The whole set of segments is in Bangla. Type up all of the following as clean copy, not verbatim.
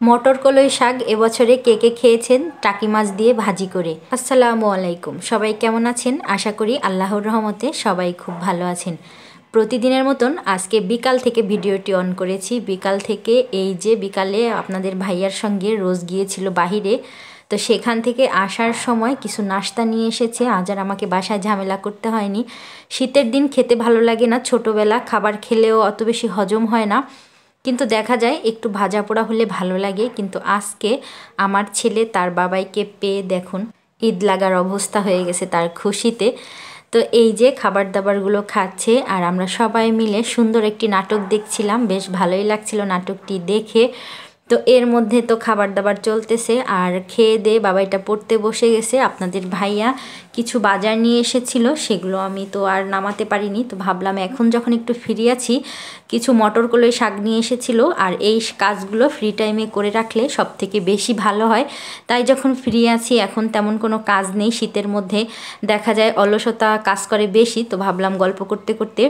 মটর কলাই শাক এবছরে কে কে খেয়েছেন টাকি মাছ দিয়ে ভাজি করে। আসসালামু আলাইকুম, সবাই কেমন আছেন? আশা করি আল্লাহর রহমতে সবাই খুব ভালো আছেন। প্রতিদিনের মতন আজকে বিকাল থেকে ভিডিওটি অন করেছি। বিকাল থেকে এই যে বিকালে আপনাদের ভাইয়ার সঙ্গে রোজ গিয়েছিল বাহিরে, তো সেখান থেকে আসার সময় কিছু নাস্তা নিয়ে এসেছে। আজ আর আমাকে বাসায় ঝামেলা করতে হয়নি। শীতের দিন খেতে ভালো লাগে না, ছোটোবেলা খাবার খেলেও অত বেশি হজম হয় না, কিন্তু দেখা যায় একটু ভাজা পোড়া হলে ভালো লাগে। কিন্তু আজকে আমার ছেলে তার বাবাইকে পেয়ে দেখুন ঈদ লাগার অবস্থা হয়ে গেছে তার খুশিতে। তো এই যে খাবার দাবারগুলো খাচ্ছে আর আমরা সবাই মিলে সুন্দর একটি নাটক দেখছিলাম, বেশ ভালোই লাগছিল নাটকটি দেখে। তো এর মধ্যে তো খাবার দাবার চলতেছে আর খেয়ে দিয়ে বাবাইটা পড়তে বসে গেছে। আপনাদের ভাইয়া কিছু বাজার নিয়ে এসেছিল, সেগুলো আমি তো আর নামাতে পারিনি। তো ভাবলাম এখন যখন একটু ফ্রি আছি, কিছু মটর কলাই শাক নিয়ে এসেছিল আর এই কাজগুলো ফ্রি টাইমে করে রাখলে সব থেকে বেশি ভালো হয়। তাই যখন ফ্রি আছি, এখন তেমন কোনো কাজ নেই, শীতের মধ্যে দেখা যায় অলসতা কাজ করে বেশি, তো ভাবলাম গল্প করতে করতে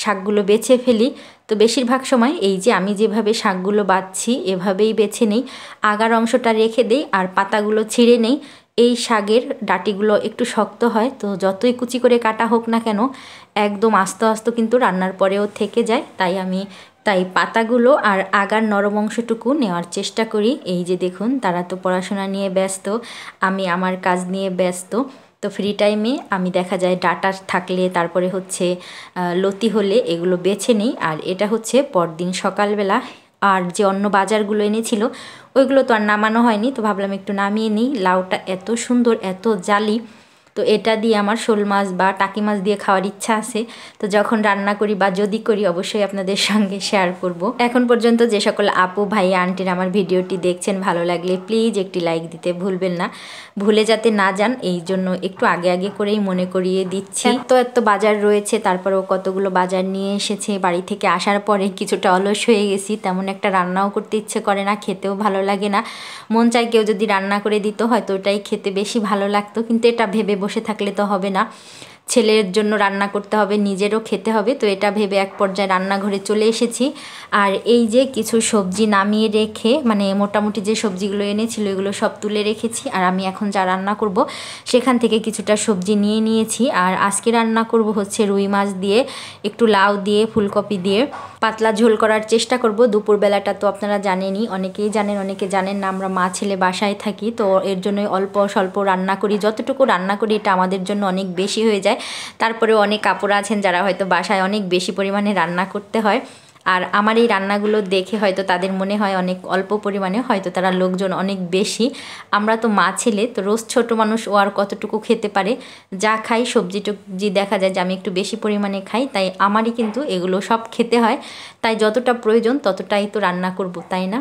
শাকগুলো বেছে ফেলি। তো বেশিরভাগ সময় এই যে আমি যেভাবে শাকগুলো বাছছি এভাবেই বেছে নেই, আগার অংশটা রেখে দেই আর পাতাগুলো ছিঁড়ে নেই। এই শাকের ডাঁটিগুলো একটু শক্ত হয়, তো যতই কুচি করে কাটা হোক না কেন একদম আস্তে আস্তে কিন্তু রান্নার পরেও থেকে যায়। তাই পাতাগুলো আর আগার নরম অংশটুকু নেওয়ার চেষ্টা করি। এই যে দেখুন, তারা তো পড়াশোনা নিয়ে ব্যস্ত, আমি আমার কাজ নিয়ে ব্যস্ত। তো ফ্রি টাইমে আমি দেখা যায় ডাটা থাকলে, তারপরে হচ্ছে লতি হলে এগুলো বেছে নিই। আর এটা হচ্ছে পরদিন সকালবেলা। আর যে অন্য বাজারগুলো এনেছিল ওইগুলো তো আর নামানো হয়নি, তো ভাবলাম একটু নামিয়ে নিই। লাউটা এত সুন্দর, এত জালি, তো এটা দিয়ে আমার শোল মাছ বা টাকি মাছ দিয়ে খাওয়ার ইচ্ছা আছে। তো যখন রান্না করি বা যদি করি অবশ্যই আপনাদের সঙ্গে শেয়ার করব। এখন পর্যন্ত যে সকল আপু ভাইয়া আন্টির আমার ভিডিওটি দেখছেন, ভালো লাগলে প্লিজ একটি লাইক দিতে ভুলবেন না, ভুলে যাতে না যান এই জন্য একটু আগে আগে করেই মনে করিয়ে দিচ্ছি। এত বাজার রয়েছে, তারপরেও কতগুলো বাজার নিয়ে এসেছে। বাড়ি থেকে আসার পরে কিছুটা অলস হয়ে গেছি, তেমন একটা রান্নাও করতে ইচ্ছে করে না, খেতেও ভালো লাগে না। মন চাই কেউ যদি রান্না করে দিত হয়তো ওটাই খেতে বেশি ভালো লাগতো, কিন্তু এটা ভেবে বসে থাকলে তো হবে না, ছেলের জন্য রান্না করতে হবে, নিজেরও খেতে হবে। তো এটা ভেবে এক পর্যায়ে রান্নাঘরে চলে এসেছি। আর এই যে কিছু সবজি নামিয়ে রেখে, মানে মোটামুটি যে সবজিগুলো এনেছিল এগুলো সব তুলে রেখেছি। আর আমি এখন যা রান্না করব সেখান থেকে কিছুটা সবজি নিয়ে নিয়েছি। আর আজকে রান্না করব হচ্ছে রুই মাছ দিয়ে, একটু লাউ দিয়ে, ফুলকপি দিয়ে পাতলা ঝোল করার চেষ্টা করব। দুপুরবেলাটা তো আপনারা জানেনই, অনেকেই জানেন অনেকে জানেন না, আমরা মা ছেলে বাসায় থাকি, তো এর জন্যই অল্প স্বল্প রান্না করি। যতটুকু রান্না করি এটা আমাদের জন্য অনেক বেশি হয়ে যায়। তারপরেও অনেক কাপড় আছেন যারা হয়তো বাসায় অনেক বেশি পরিমাণে রান্না করতে হয়, আর আমার এই রান্নাগুলো দেখে হয়তো তাদের মনে হয় অনেক অল্প পরিমাণে, হয়তো তারা লোকজন অনেক বেশি। আমরা তো মা ছেলে, তো রোজ ছোট মানুষ, ও আর কতটুকু খেতে পারে। যা খাই সবজি টবজি দেখা যায় যে আমি একটু বেশি পরিমাণে খাই, তাই আমারই কিন্তু এগুলো সব খেতে হয়। তাই যতটা প্রয়োজন ততটাই তো রান্না করব, তাই না?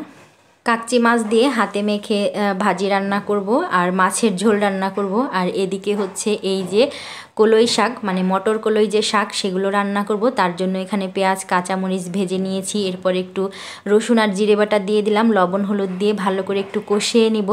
কাচ্চি মাছ দিয়ে হাতে মেখে ভাজি রান্না করব আর মাছের ঝোল রান্না করব। আর এদিকে হচ্ছে এই যে কলই শাক, মানে মটর কলই যে শাক, সেগুলো রান্না করব। তার জন্য এখানে পেঁয়াজ কাঁচামরিচ ভেজে নিয়েছি, এরপর একটু রসুন আর জিরে বাটা দিয়ে দিলাম, লবণ হলুদ দিয়ে ভালো করে একটু কষিয়ে নিব।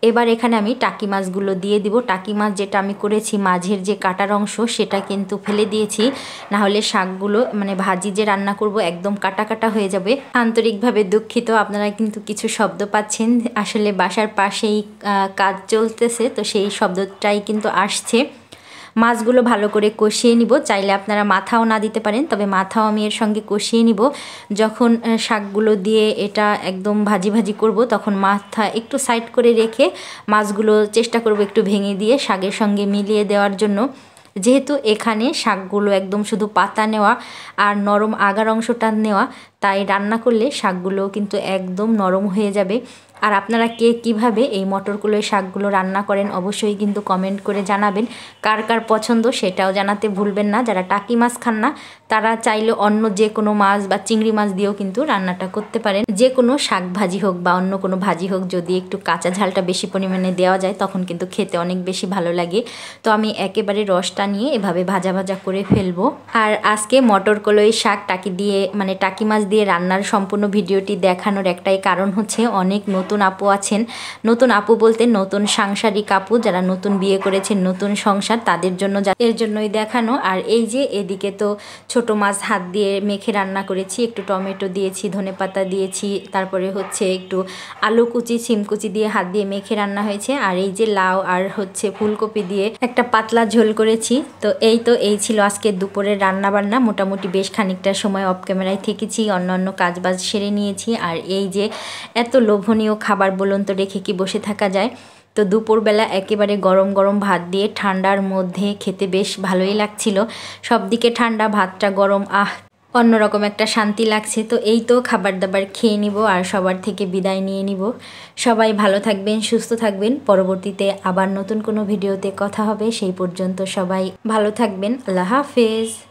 এবার এখানে আমি টাকি মাছগুলো দিয়ে দিব। টাকি মাছ যেটা আমি করেছি, মাঝের যে কাটার অংশ সেটা কিন্তু ফেলে দিয়েছি, না হলে শাকগুলো মানে ভাজি যে রান্না করব একদম কাটা কাটা হয়ে যাবে। আন্তরিকভাবে দুঃখিত, আপনারা কিন্তু কিছু শব্দ পাচ্ছেন, আসলে বাসার পাশেই কাজ চলতেছে, তো সেই শব্দটাই কিন্তু আসছে। মাছগুলো ভালো করে কষিয়ে নিব, চাইলে আপনারা মাথাও না দিতে পারেন, তবে মাথাও আমি এর সঙ্গে কষিয়ে নিব। যখন শাকগুলো দিয়ে এটা একদম ভাজি ভাজি করব, তখন মাথা একটু সাইড করে রেখে মাছগুলো চেষ্টা করব একটু ভেঙে দিয়ে শাকের সঙ্গে মিলিয়ে দেওয়ার জন্য। যেহেতু এখানে শাকগুলো একদম শুধু পাতা নেওয়া আর নরম আগার অংশটা নেওয়া, তাই রান্না করলে শাকগুলো কিন্তু একদম নরম হয়ে যাবে। আর আপনারা কে কীভাবে এই মটর কলাই শাকগুলো রান্না করেন অবশ্যই কিন্তু কমেন্ট করে জানাবেন। কার কার পছন্দ সেটাও জানাতে ভুলবেন না। যারা টাকি মাছ খান না তারা চাইলে অন্য যে কোনো মাছ বা চিংড়ি মাছ দিয়েও কিন্তু রান্নাটা করতে পারেন। যে কোনো শাক ভাজি হোক বা অন্য কোনো ভাজি হোক, যদি একটু কাঁচা ঝালটা বেশি পরিমাণে দেওয়া যায় তখন কিন্তু খেতে অনেক বেশি ভালো লাগে। তো আমি একেবারে রসটা নিয়ে এভাবে ভাজা ভাজা করে ফেলবো। আর আজকে মটর কলাই শাক টাকি দিয়ে, মানে টাকি মাছ দিয়ে রান্নার সম্পূর্ণ ভিডিওটি দেখানোর একটাই কারণ হচ্ছে অনেক নতুন আপু আছেন, নতুন আপু বলতে নতুন সাংসারিক আপু যারা নতুন বিয়ে করেছেন, নতুন সংসার, তাদের জন্য এর জন্যই দেখানো। আর এই যে এদিকে তো ছোট মাছ হাত দিয়ে মেখে রান্না করেছি, একটু টমেটো দিয়েছি, ধনেপাতা দিয়েছি, তারপরে হচ্ছে একটু আলু কুচি, সিম কুচি দিয়ে হাত দিয়ে মেখে রান্না হয়েছে। আর এই যে লাউ আর হচ্ছে ফুলকপি দিয়ে একটা পাতলা ঝোল করেছি। তো এই ছিল আজকে দুপুরের রান্না বান্না। মোটামুটি বেশ খানিকটা সময় অফ ক্যামেরায় থেকেছি, অন্যান্য কাজবাজ সেরে নিয়েছি। আর এই যে এত লোভনীয় খাবার বলুন তো, রেখে কি বসে থাকা যায়? তো দুপুরবেলা একেবারে গরম গরম ভাত দিয়ে ঠান্ডার মধ্যে খেতে বেশ ভালোই লাগছিল। সব দিকে ঠান্ডা, ভাতটা গরম, অন্যরকম একটা শান্তি লাগছে। তো এই তো খাবার দাবার খেয়ে নিব আর সবার থেকে বিদায় নিয়ে নিব। সবাই ভালো থাকবেন, সুস্থ থাকবেন। পরবর্তীতে আবার নতুন কোনো ভিডিওতে কথা হবে। সেই পর্যন্ত সবাই ভালো থাকবেন। আল্লাহ হাফেজ।